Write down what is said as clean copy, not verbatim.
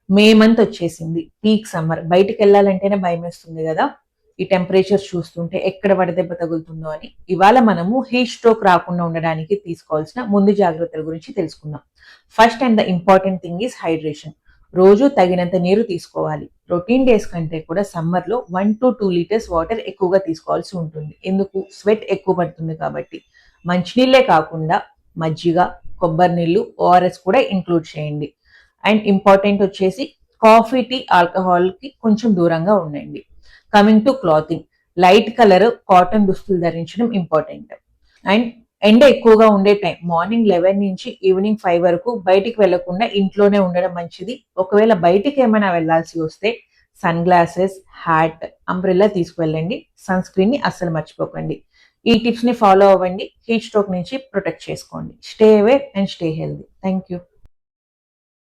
May month వచ్చేసింది, peak summer. బయటికి వెళ్ళాలంటేనే భయం వేస్తుంది కదా ఈ టెంపరేచర్ చూస్తుంటే, ఎక్కడ వడదెబ్బ తగులుతుందో అని. ఇవాళ మనము హీట్ స్ట్రోక్ రాకుండా ఉండడానికి తీసుకోవాల్సిన ముందు జాగ్రత్తల గురించి తెలుసుకుందాం. First and the important thing is hydration. రోజు తగినంత నీరు తీసుకోవాలి. రొటీన్ డేస్ కంటే కూడా సమ్మర్ లో 1 to 2 లీటర్స్ వాటర్ ఎక్కువగా తీసుకోవాల్సి ఉంటుంది. ఎందుకు? స్వెట్ ఎక్కువ పడుతుంది కాబట్టి. మంచినీళ్ళే కాకుండా మజ్జిగ, కొబ్బరి నీళ్ళు, ఓఆర్ఎస్ కూడా ఇంక్లూడ్ చేయండి. అండ్ ఇంపార్టెంట్ వచ్చేసి కాఫీ, టీ, ఆల్కహాల్ కి కొంచెం దూరంగా ఉండండి. Coming to clothing, light colour cotton దుస్తులు ధరించడం ఇంపార్టెంట్. అండ్ ఎండ ఎక్కువగా ఉండే టైం మార్నింగ్ 11 నుంచి ఈవినింగ్ 5 వరకు బయటికి వెళ్లకుండా ఇంట్లోనే ఉండడం మంచిది. ఒకవేళ బయటికి ఏమైనా వెళ్లాల్సి వస్తే సన్ గ్లాసెస్, హ్యాట్, అంబ్రెల్లా తీసుకువెళ్ళండి. సన్ స్క్రీన్ ని అస్సలు మర్చిపోకండి. ఈ టిప్స్ ని ఫాలో అవ్వండి. హీట్ స్ట్రోక్ నుంచి ప్రొటెక్ట్ చేసుకోండి. Stay away and stay healthy. Thank you.